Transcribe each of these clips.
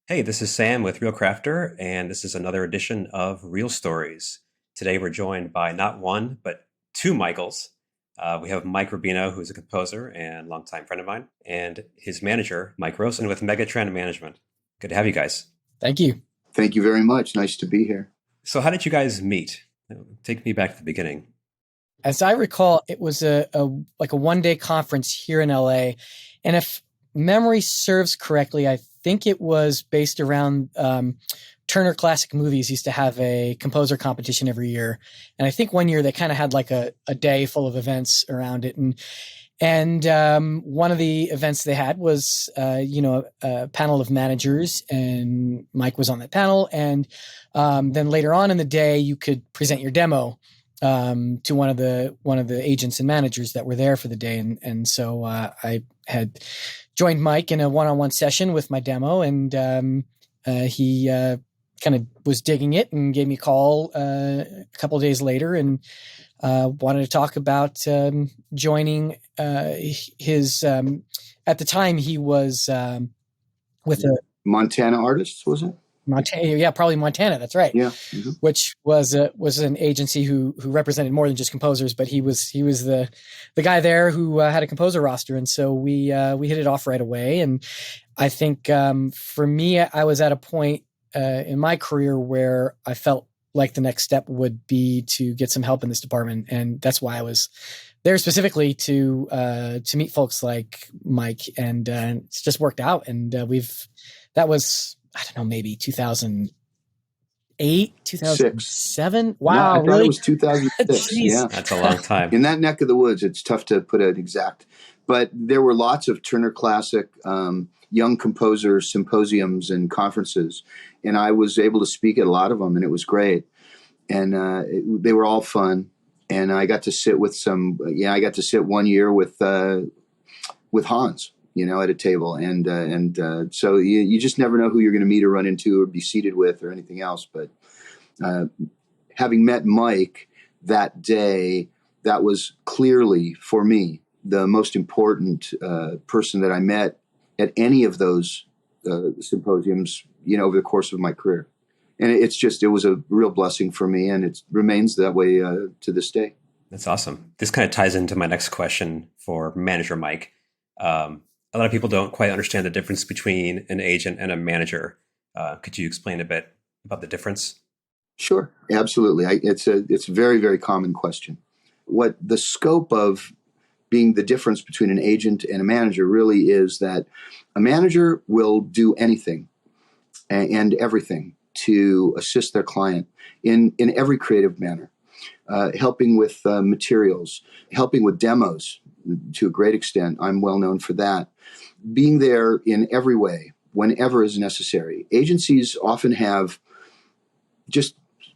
Hey, this is Sam with Real Crafter, and this is another edition of Real Stories. Today we're joined by not one, but two Michaels. We have Mike Rubino, who's a composer and longtime friend of mine, and his manager, Mike Rosen with Megatrend Management. Good to have you guys. Thank you. Thank you very much. Nice to be here. So, how did you guys meet? Take me back to the beginning. As I recall, it was a one-day conference here in LA, and if memory serves correctly, I think it was based around Turner Classic Movies used to have a composer competition every year, and I think one year they kind of had like a day full of events around it, and one of the events they had was a panel of managers, and Mike was on that panel, and then later on in the day you could present your demo to one of the agents and managers that were there for the day, and so I had joined Mike in a one-on-one session with my demo, and he kind of was digging it and gave me a call a couple of days later and wanted to talk about joining his. At the time, he was with a Montana Artists, was it? Montana, yeah, probably Montana. That's right. Yeah. Mm-hmm. Which was an agency who represented more than just composers, but he was the guy there who had a composer roster, and so we hit it off right away. And I think for me, I was at a point in my career where I felt like the next step would be to get some help in this department, and that's why I was there specifically to meet folks like Mike, and it's just worked out. And that was, I don't know, maybe 2008, 2007. Wow, no, I thought really? it was 2006. Yeah, That's a long time. In that neck of the woods, it's tough to put an exact, but there were lots of Turner Classic young composer symposiums and conferences, and I was able to speak at a lot of them, and it was great. And they were all fun. And I got to sit with I got to sit one year with Hans, at a table. And so you just never know who you're going to meet or run into or be seated with or anything else. But having met Mike that day, that was clearly for me the most important person that I met at any of those symposiums, over the course of my career. And it was a real blessing for me, and it remains that way to this day. That's awesome. This kind of ties into my next question for manager Mike. A lot of people don't quite understand the difference between an agent and a manager. Could you explain a bit about the difference? Sure, absolutely. It's a very, very common question. What the scope of being the difference between an agent and a manager really is that a manager will do anything and everything to assist their client in every creative manner, helping with materials, helping with demos to a great extent. I'm well known for that. Being there in every way, whenever is necessary. Agencies often have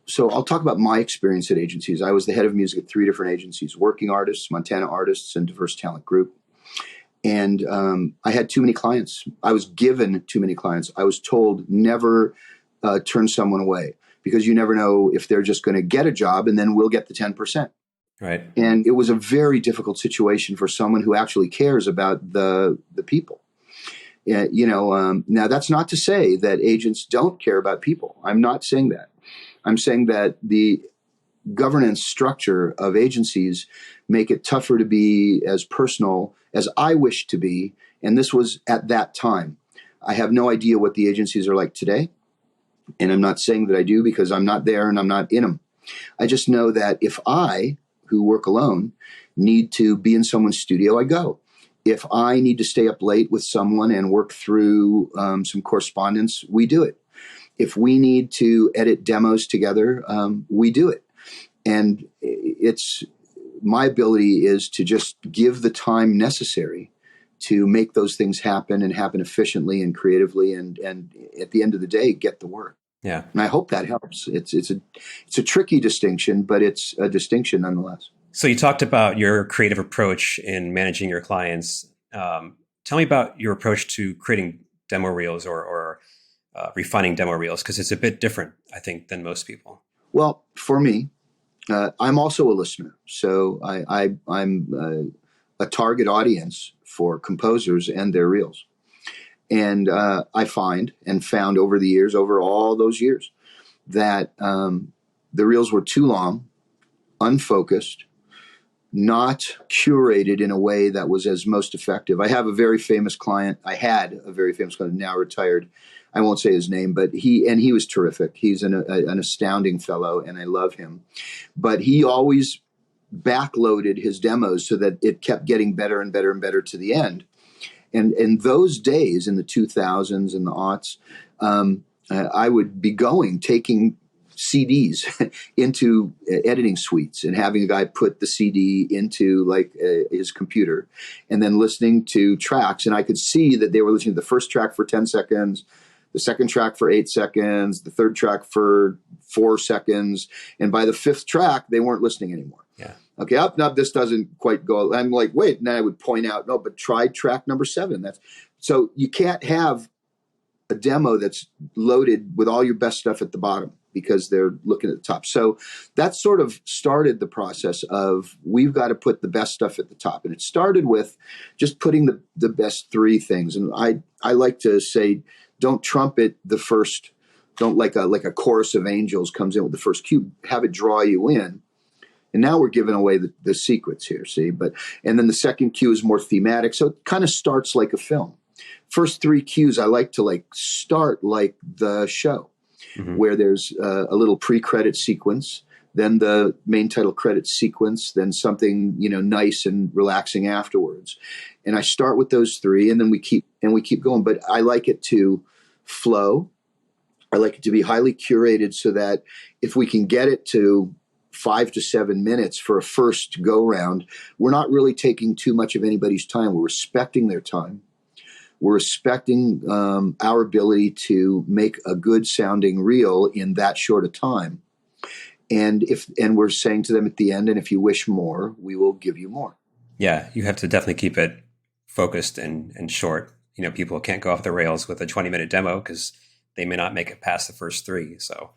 so I'll talk about my experience at agencies. I was the head of music at 3 different agencies: Working Artists, Montana Artists, and Diverse Talent Group. And I had too many clients. I was given too many clients. I was told never turn someone away, because you never know if they're just going to get a job and then we'll get the 10%. Right. And it was a very difficult situation for someone who actually cares about the people. Now that's not to say that agents don't care about people. I'm not saying that. I'm saying that the governance structure of agencies make it tougher to be as personal as I wish to be. And this was at that time. I have no idea what the agencies are like today. And I'm not saying that I do, because I'm not there and I'm not in them. I just know that if I, who work alone, need to be in someone's studio, I go. If I need to stay up late with someone and work through some correspondence, we do it. If we need to edit demos together, we do it. And my ability is to just give the time necessary to make those things happen and happen efficiently and creatively, and at the end of the day, get the work. Yeah. And I hope that helps. It's a tricky distinction, but it's a distinction nonetheless. So you talked about your creative approach in managing your clients. Tell me about your approach to creating demo reels or refining demo reels, because it's a bit different, I think, than most people. Well, for me, I'm also a listener. So I'm a target audience for composers and their reels. And I found over the years, over all those years, that the reels were too long, unfocused, not curated in a way that was as most effective. I had a very famous client, now retired. I won't say his name, but he was terrific. He's an astounding fellow, and I love him. But he always backloaded his demos so that it kept getting better and better and better to the end. And in those days, in the 2000s and the aughts, I would be taking CDs into editing suites and having a guy put the CD into his computer and then listening to tracks. And I could see that they were listening to the first track for 10 seconds, the second track for 8 seconds, the third track for 4 seconds. And by the fifth track, they weren't listening anymore. Yeah. Okay, this doesn't quite go. I'm like, wait, and then I would point out, no, but try track number 7. So you can't have a demo that's loaded with all your best stuff at the bottom because they're looking at the top. So that sort of started the process of we've got to put the best stuff at the top. And it started with just putting the best 3 things. And I like to say, don't trumpet the first, don't like a chorus of angels comes in with the first cue, have it draw you in. And now we're giving away the secrets here, see? And then the second cue is more thematic. So it kind of starts like a film. First 3 cues, I like to start like the show, where there's a little pre-credit sequence, then the main title credit sequence, then something, nice and relaxing afterwards. And I start with those 3 and then we keep going. But I like it to flow. I like it to be highly curated so that if we can get it to 5 to 7 minutes for a first go round, we're not really taking too much of anybody's time. We're respecting their time. We're respecting our ability to make a good sounding reel in that short a time. And we're saying to them at the end, and if you wish more, we will give you more. Yeah, you have to definitely keep it focused and short. People can't go off the rails with a 20-minute demo because they may not make it past the first 3. So,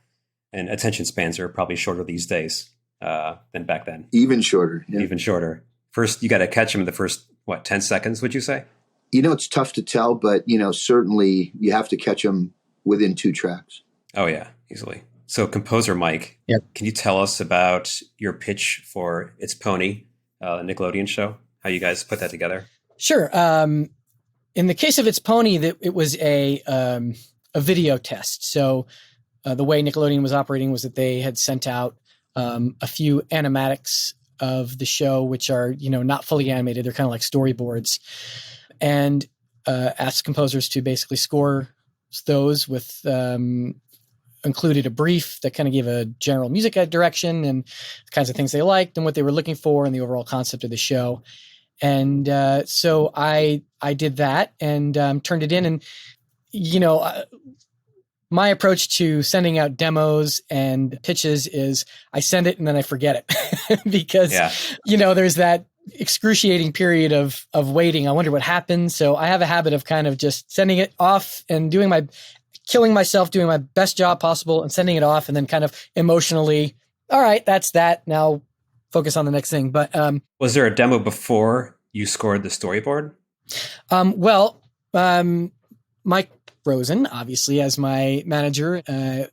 and attention spans are probably shorter these days than back then. Even shorter. Yeah. Even shorter. First, you got to catch them in the first, 10 seconds, would you say? It's tough to tell, but, certainly you have to catch them within 2 tracks. Oh, yeah, easily. So composer Mike, Can you tell us about your pitch for It's Pony, the Nickelodeon show, how you guys put that together? Sure. In the case of It's Pony, it was a video test. So the way Nickelodeon was operating was that they had sent out a few animatics of the show, which are, not fully animated. They're kind of like storyboards, and asked composers to basically score those with included a brief that kind of gave a general music direction and the kinds of things they liked and what they were looking for and the overall concept of the show. And so I did that and turned it in. And, my approach to sending out demos and pitches is I send it and then I forget it because, there's that excruciating period of waiting. I wonder what happened. So I have a habit of kind of just sending it off and killing myself, doing my best job possible and sending it off and then kind of emotionally, all right, that's that. Now focus on the next thing. But was there a demo before you scored the storyboard? Mike Rosen, obviously, as my manager,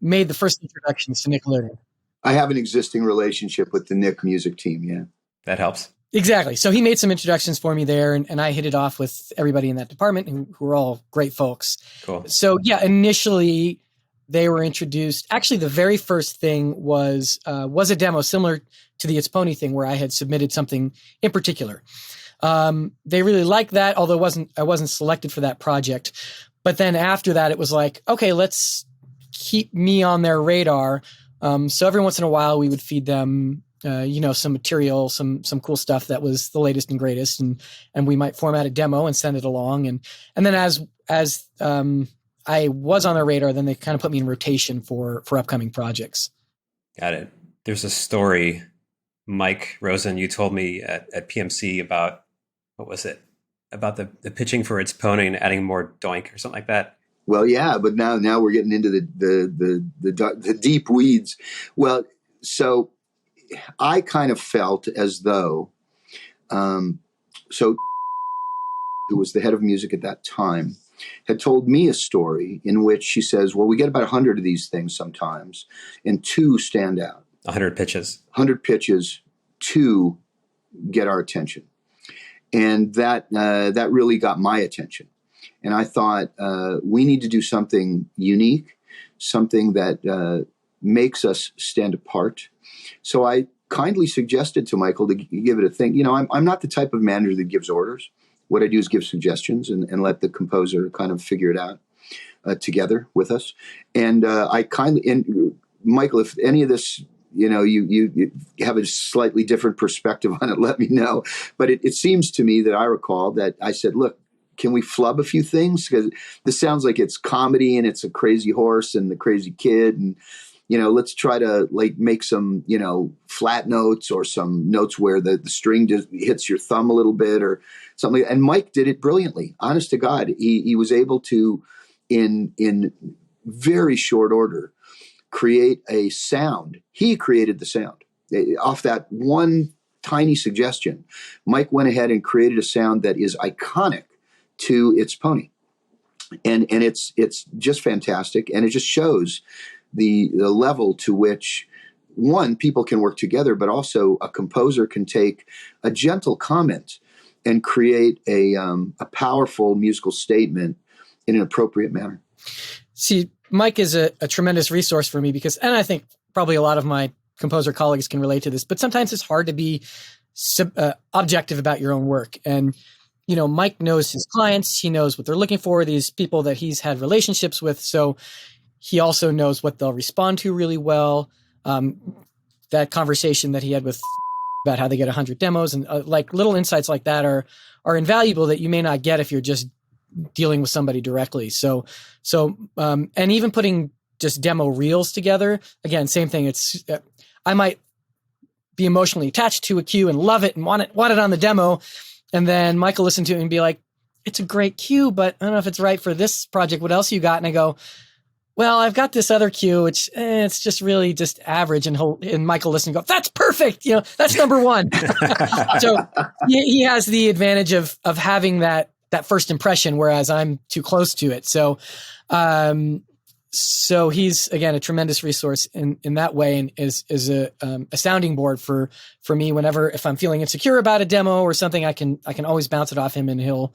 made the first introductions to Nickelodeon. I have an existing relationship with the Nick music team, yeah. That helps. Exactly. So he made some introductions for me there, and I hit it off with everybody in that department who were all great folks. Cool. So, initially they were introduced. Actually, the very first thing was a demo similar to the It's Pony thing where I had submitted something in particular. They really liked that, although I wasn't selected for that project. But then after that, it was like, okay, let's keep me on their radar. So every once in a while, we would feed them, some material, some cool stuff that was the latest and greatest, and we might format a demo and send it along. And then as I was on their radar, then they kind of put me in rotation for upcoming projects. Got it. There's a story, Mike Rosen, you told me at PMC about, what was it? About the pitching for It's Pony and adding more doink or something like that. Well, yeah, but now we're getting into the deep weeds. Well, so I kind of felt as though, who was the head of music at that time, had told me a story in which she says, well, we get about 100 of these things sometimes, and 2 stand out. 100 pitches. 100 pitches, 2 get our attention. And that really got my attention. And I thought, we need to do something unique, something that makes us stand apart. So I kindly suggested to Michael to give it a think. I'm not the type of manager that gives orders. What I do is give suggestions and let the composer kind of figure it out together with us. And Michael, if any of this, you have a slightly different perspective on it, let me know. But it seems to me that I recall that I said, look, can we flub a few things? Because this sounds like it's comedy and it's a crazy horse and the crazy kid. And, let's try to make some, flat notes or some notes where the string just hits your thumb a little bit or something. And Mike did it brilliantly. Honest to God, he was able to, in very short order, create a sound. He created the sound off that one tiny suggestion. Mike went ahead and created a sound that is iconic to its pony, and it's just fantastic, and it just shows the level to which people can work together, but also a composer can take a gentle comment and create a powerful musical statement in an appropriate manner. See, Mike is a tremendous resource for me because, and I think probably a lot of my composer colleagues can relate to this, but sometimes it's hard to be objective about your own work. And, Mike knows his clients. He knows what they're looking for, these people that he's had relationships with. So he also knows what they'll respond to really well. That conversation that he had with about how they get 100 demos and little insights like that are invaluable that you may not get if you're just dealing with somebody directly. So, and even putting just demo reels together, again, same thing. It's, I might be emotionally attached to a cue and love it and want it on the demo. And then Michael listened to it and be like, it's a great cue, but I don't know if it's right for this project. What else you got? And I go, well, I've got this other cue, which it's just really just average. And Michael listened and go, that's perfect. That's number one. So he has the advantage of having that first impression, whereas I'm too close to it. So he's, again, a tremendous resource in that way, and is a sounding board for me whenever, if I'm feeling insecure about a demo or something, I can always bounce it off him, and he'll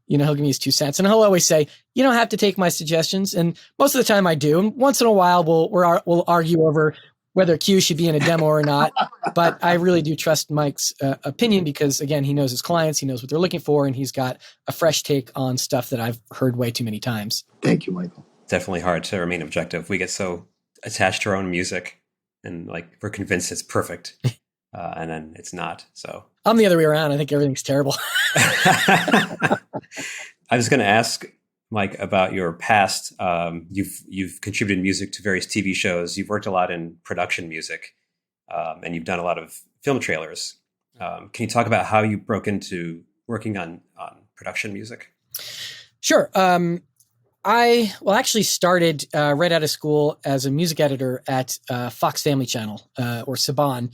give me his 2 cents, and he'll always say, you don't have to take my suggestions. And most of the time I do. And once in a while we'll argue over whether Q should be in a demo or not. But I really do trust Mike's opinion because, again, he knows his clients, he knows what they're looking for, and he's got a fresh take on stuff that I've heard way too many times. Thank you, Michael. Definitely hard to remain objective. We get so attached to our own music and we're convinced it's perfect. And then it's not. So I'm the other way around. I think everything's terrible. I was going to ask Mike about your past. You've contributed music to various TV shows. You've worked a lot in production music, and you've done a lot of film trailers. Can you talk about how you broke into working on production music? Sure. I actually started right out of school as a music editor at Fox Family Channel, or Saban,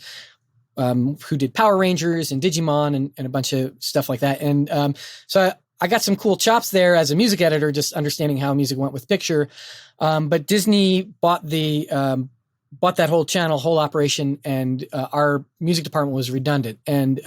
who did Power Rangers and Digimon and a bunch of stuff like that. And so I got some cool chops there as a music editor, just understanding how music went with picture. But Disney bought that whole channel, whole operation, and our music department was redundant. And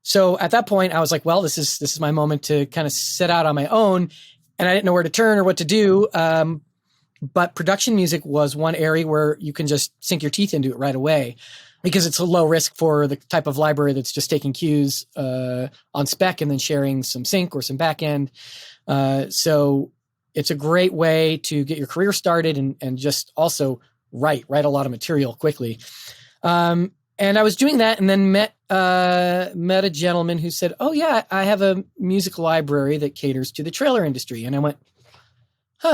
so at that point, I was like, well, this is my moment to kind of set out on my own. And I didn't know where to turn or what to do. But production music was one area where you can just sink your teeth into it right away, because it's a low risk for the type of library that's just taking cues on spec and then sharing some sync or some back end. So it's a great way to get your career started and just also write a lot of material quickly. And I was doing that, and then met a gentleman who said, oh yeah, I have a music library that caters to the trailer industry. And I went,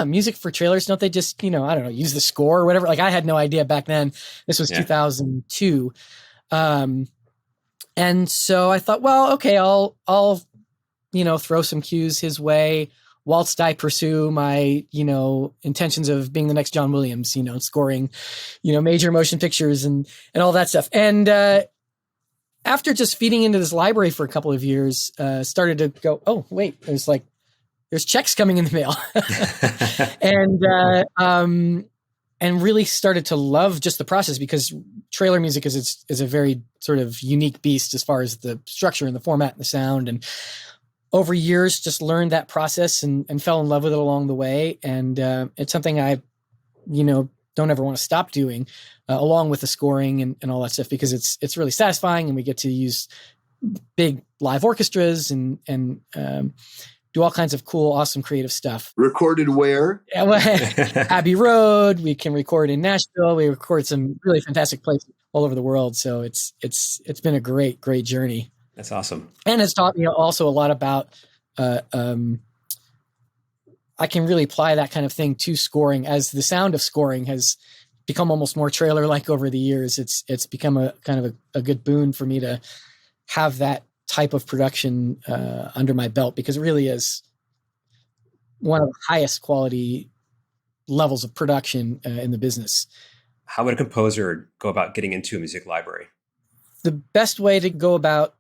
music for trailers? Don't they just, I don't know, use the score or whatever? Like, I had no idea back then. This was 2002. And so I thought, well, okay, I'll throw some cues his way whilst I pursue my, intentions of being the next John Williams, scoring, major motion pictures and all that stuff. And after just feeding into this library for a couple of years, started to go, oh, wait, there's like there's checks coming in the mail. And really started to love just the process, because trailer music is a very sort of unique beast as far as the structure and the format and the sound. And over years, just learned that process and fell in love with it along the way. And it's something I, don't ever want to stop doing, along with the scoring and all that stuff, because it's really satisfying, and we get to use big live orchestras and do all kinds of cool, awesome, creative stuff. Recorded where? Abbey Road. We can record in Nashville. We record some really fantastic places all over the world. So it's been a great, great journey. That's awesome. And it's taught me also a lot about, I can really apply that kind of thing to scoring, as the sound of scoring has become almost more trailer-like over the years. It's become a kind of a good boon for me to have that type of production under my belt, because it really is one of the highest quality levels of production in the business. How would a composer go about getting into a music library? The best way to go about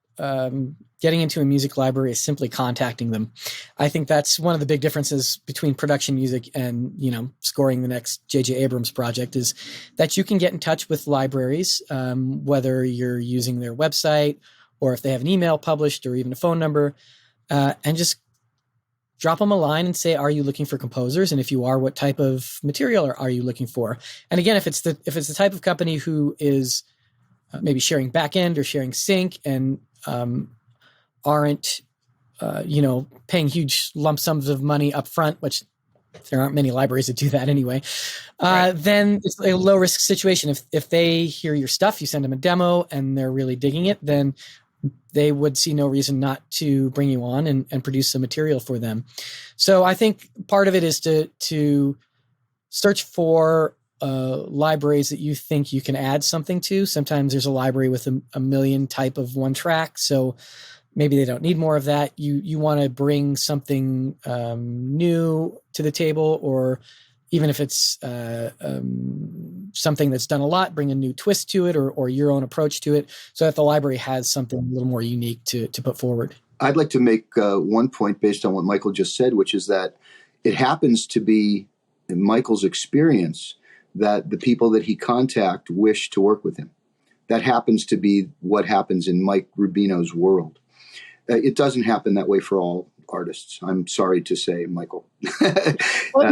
getting into a music library is simply contacting them. I think that's one of the big differences between production music and, scoring the next J.J. Abrams project, is that you can get in touch with libraries, whether you're using their website or if they have an email published or even a phone number, and just drop them a line and say, are you looking for composers? And if you are, what type of material are you looking for? And again, if it's the type of company who is maybe sharing backend or sharing sync and aren't, paying huge lump sums of money up front, which there aren't many libraries that do that anyway, right, then it's a low risk situation. If they hear your stuff, you send them a demo and they're really digging it, then they would see no reason not to bring you on and produce some material for them. So I think part of it is to search for libraries that you think you can add something to. Sometimes there's a library with a million type of one track, so maybe they don't need more of that. You want to bring something new to the table, or even if it's something that's done a lot, bring a new twist to it, or your own approach to it, so that the library has something a little more unique to put forward. I'd like to make one point based on what Michael just said, which is that it happens to be in Michael's experience that the people that he contact wish to work with him. That happens to be what happens in Mike Rubino's world. It doesn't happen that way for all artists. I'm sorry to say, Michael. Well,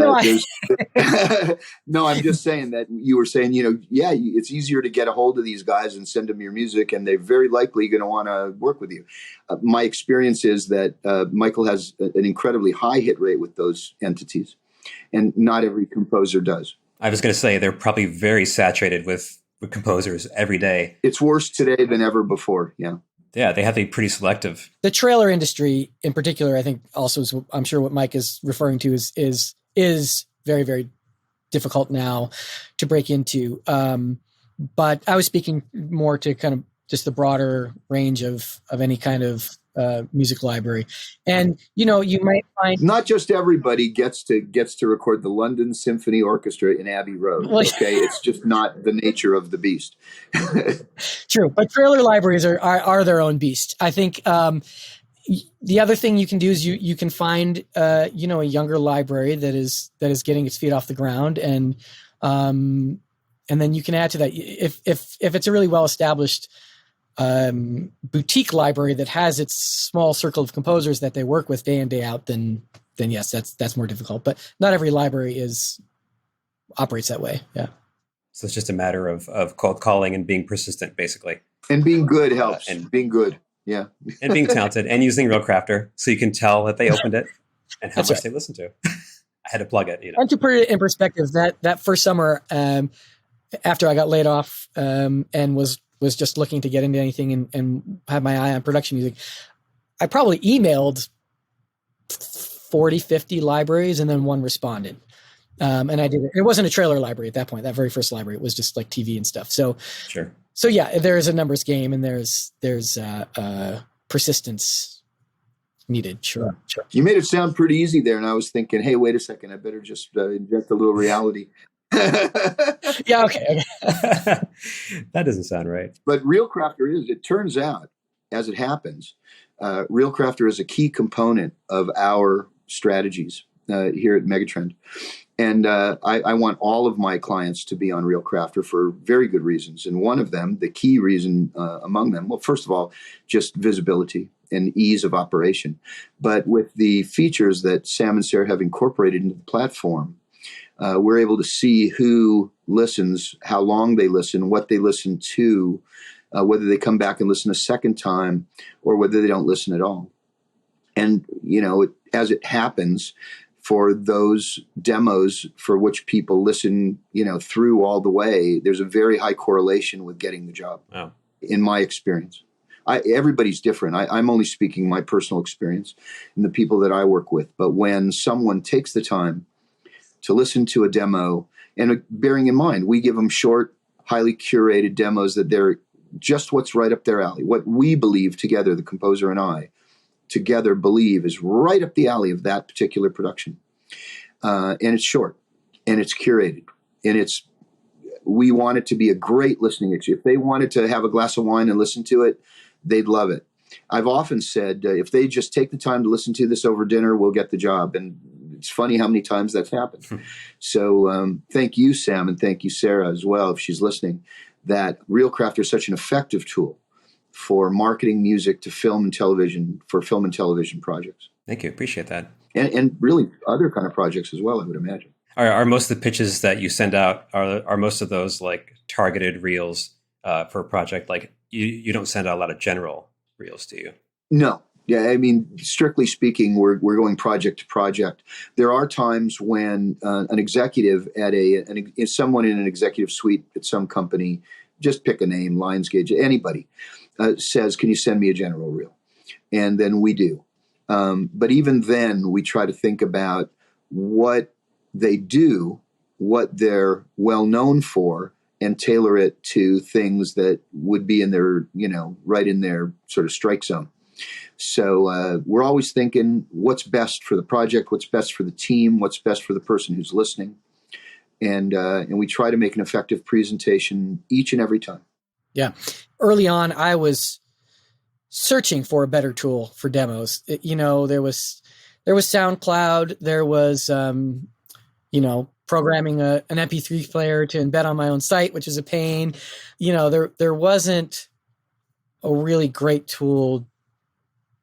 no, I'm just saying that you were saying, it's easier to get a hold of these guys and send them your music, and they're very likely going to want to work with you. My experience is that Michael has an incredibly high hit rate with those entities, and not every composer does. I was going to say they're probably very saturated with composers every day. It's worse today than ever before. Yeah. Yeah, they have to be pretty selective. The trailer industry in particular, I think also is, I'm sure what Mike is referring to is very, very difficult now to break into. But I was speaking more to kind of just the broader range of any kind of music library. And, you might find not just everybody gets to record the London Symphony Orchestra in Abbey Road. Okay. It's just not the nature of the beast. True. But trailer libraries are their own beast. I think, the other thing you can do is you can find, a younger library that is getting its feet off the ground, and then you can add to that. If it's a really well-established boutique library that has its small circle of composers that they work with day in, day out, then yes, that's more difficult. But not every library operates that way. Yeah. So it's just a matter of cold calling and being persistent, basically. And being good helps. And being good. Yeah. And being talented and using ReelCrafter so you can tell that they opened it and how much they listened to. I had to plug it, And to put it in perspective, that first summer, after I got laid off and was just looking to get into anything and have my eye on production music, I probably emailed 40, 50 libraries, and then one responded. And I did it. It wasn't a trailer library at that point. That very first library, it was just like TV and stuff. So, sure. So yeah, there is a numbers game, and there's persistence needed. Sure. You made it sound pretty easy there, and I was thinking, hey, wait a second, I better just inject a little reality. Yeah, okay. That doesn't sound right. But ReelCrafter it turns out, as it happens, ReelCrafter is a key component of our strategies here at Megatrend. And I want all of my clients to be on RealCrafter for very good reasons. And one of them, the key reason among them, well, first of all, just visibility and ease of operation. But with the features that Sam and Sarah have incorporated into the platform, we're able to see who listens, how long they listen, what they listen to, whether they come back and listen a second time or whether they don't listen at all. And, as it happens, for those demos for which people listen, through all the way, there's a very high correlation with getting the job. Wow. In my experience. Everybody's different. I'm only speaking my personal experience and the people that I work with. But when someone takes the time to listen to a demo, and bearing in mind, we give them short, highly curated demos that they're just what's right up their alley. What we believe together, the composer and I, together believe is right up the alley of that particular production. And it's short, and it's curated, and we want it to be a great listening experience. If they wanted to have a glass of wine and listen to it, they'd love it. I've often said, if they just take the time to listen to this over dinner, we'll get the job. And it's funny how many times that's happened. So thank you, Sam, and thank you, Sarah, as well, if she's listening, that RealCrafter is such an effective tool for marketing music to film and television, for film and television projects. Thank you. Appreciate that. And really other kind of projects as well, I would imagine. Are most of the pitches that you send out, are most of those like targeted reels for a project? Like you don't send out a lot of general reels, do you? No. Yeah, I mean, strictly speaking, we're going project to project. There are times when an executive at someone in an executive suite at some company, just pick a name, Lionsgate, anybody, says, "Can you send me a general reel?" And then we do. But even then, we try to think about what they do, what they're well known for, and tailor it to things that would be in their, right in their sort of strike zone. So we're always thinking what's best for the project, what's best for the team, what's best for the person who's listening. And we try to make an effective presentation each and every time. Yeah. Early on, I was searching for a better tool for demos. There was SoundCloud, there was, programming an MP3 player to embed on my own site, which is a pain. There wasn't a really great tool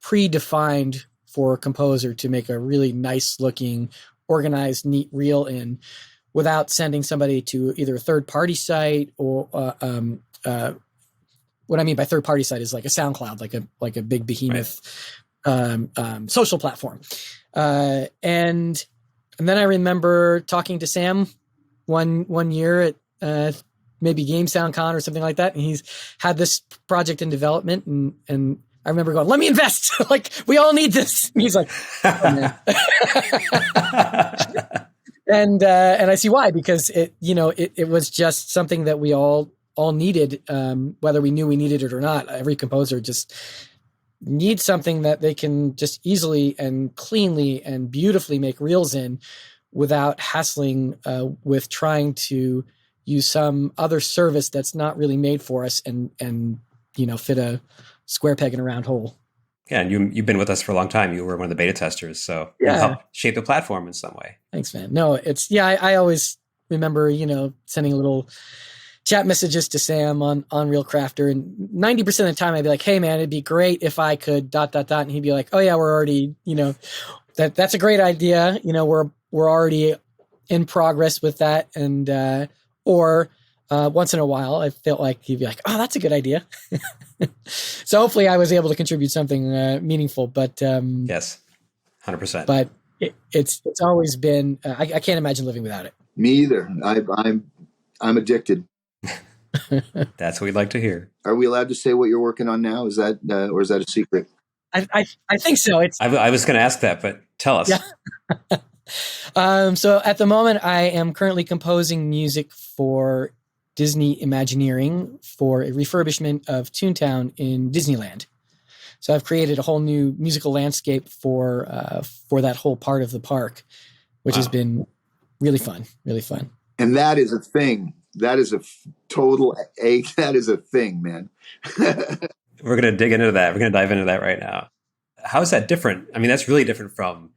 predefined for a composer to make a really nice looking, organized, neat reel in without sending somebody to either a third party site or, what I mean by third party site is like a SoundCloud, like a big behemoth, social platform. And then I remember talking to Sam one year at maybe Game Sound Con or something like that. And he's had this project in development and I remember going, "Let me invest. Like we all need this." And he's like, "Oh, man." And I see why, because it was just something that we all needed, whether we knew we needed it or not. Every composer just needs something that they can just easily and cleanly and beautifully make reels in without hassling with trying to use some other service that's not really made for us and fit a square peg in a round hole. Yeah, and you've been with us for a long time. You were one of the beta testers, so you helped shape the platform in some way. Thanks, man. No, I always remember, sending little chat messages to Sam on RealCrafter, and 90% of the time I'd be like, "Hey man, it'd be great if I could ... And he'd be like, "Oh yeah, we're already, that's a great idea. We're already in progress with that." And, or once in a while, I felt like he'd be like, "Oh, that's a good idea." So hopefully I was able to contribute something meaningful, but yes, 100%. But it's always been, I can't imagine living without it. Me either. I'm addicted. That's what we'd like to hear. Are we allowed to say what you're working on now? Is that or is that a secret? I think so. I was going to ask that, but tell us. Yeah. So at the moment, I am currently composing music for Disney Imagineering for a refurbishment of Toontown in Disneyland. So I've created a whole new musical landscape for that whole part of the park, which has been really fun, really fun. And that is a thing. That is that is a thing, man. We're going to dig into that. We're going to dive into that right now. How is that different? I mean, that's really different from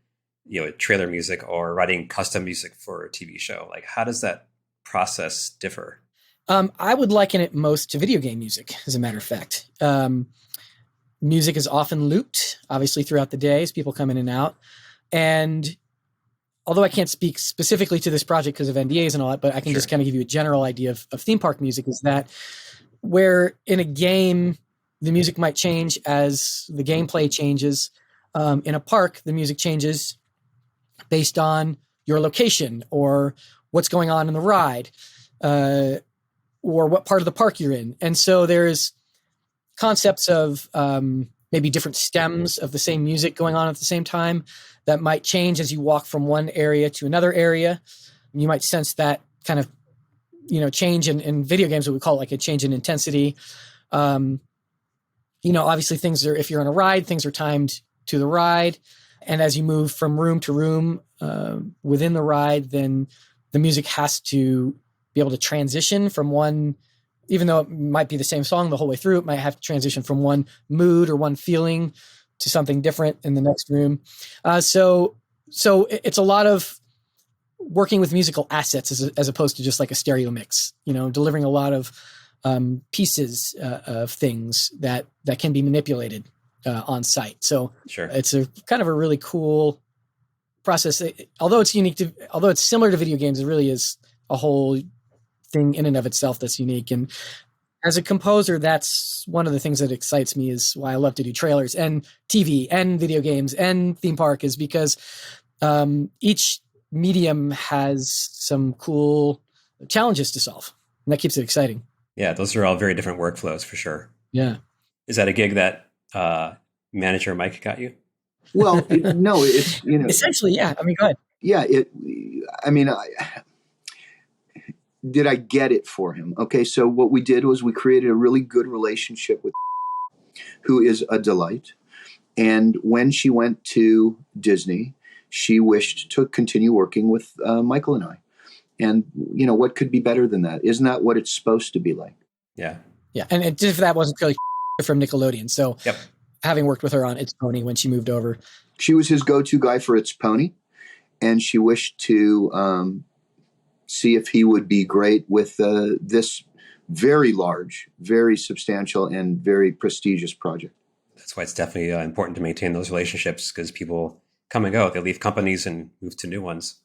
trailer music or writing custom music for a TV show? Like, how does that process differ? I would liken it most to video game music, as a matter of fact. Music is often looped, obviously, throughout the day as people come in and out. And although I can't speak specifically to this project because of NDAs and all that, but I can just kind of give you a general idea of theme park music, is that where in a game, the music might change as the gameplay changes. In a park, the music changes based on your location or what's going on in the ride, or what part of the park you're in. And so there's concepts of maybe different stems of the same music going on at the same time that might change as you walk from one area to another area. You might sense that kind of, change in video games, what we call like a change in intensity. Obviously if you're on a ride, things are timed to the ride. And as you move from room to room within the ride, then the music has to be able to transition from one, even though it might be the same song the whole way through, it might have to transition from one mood or one feeling to something different in the next room. So it's a lot of working with musical assets as opposed to just like a stereo mix, delivering a lot of pieces of things that can be manipulated on site. So it's a kind of a really cool process. Although it's similar to video games, it really is a whole thing in and of itself that's unique. And as a composer, that's one of the things that excites me, is why I love to do trailers and TV and video games and theme park, is because each medium has some cool challenges to solve, and that keeps it exciting. Yeah, those are all very different workflows for sure. Yeah. Is that a gig that manager Mike got you? Well, no, it's, essentially, yeah. I mean, go ahead. Yeah. Did I get it for him? Okay. So what we did was we created a really good relationship with who is a delight. And when she went to Disney, she wished to continue working with Michael and I. And, what could be better than that? Isn't that what it's supposed to be like? Yeah. Yeah. And if that wasn't clearly from Nickelodeon. So having worked with her on It's Pony when she moved over. She was his go-to guy for It's Pony. And she wished to see if he would be great with this very large, very substantial, and very prestigious project. That's why it's definitely important to maintain those relationships, because people come and go. They leave companies and move to new ones.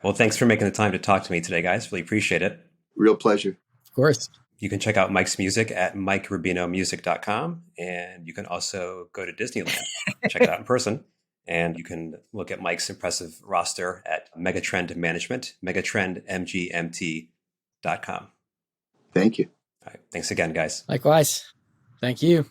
Well, thanks for making the time to talk to me today, guys. Really appreciate it. Real pleasure. Of course. You can check out Mike's music at MikeRubinomusic.com. And you can also go to Disneyland, check it out in person. And you can look at Mike's impressive roster at Megatrend Management, megatrendmgmt.com. Thank you. All right. Thanks again, guys. Likewise. Thank you.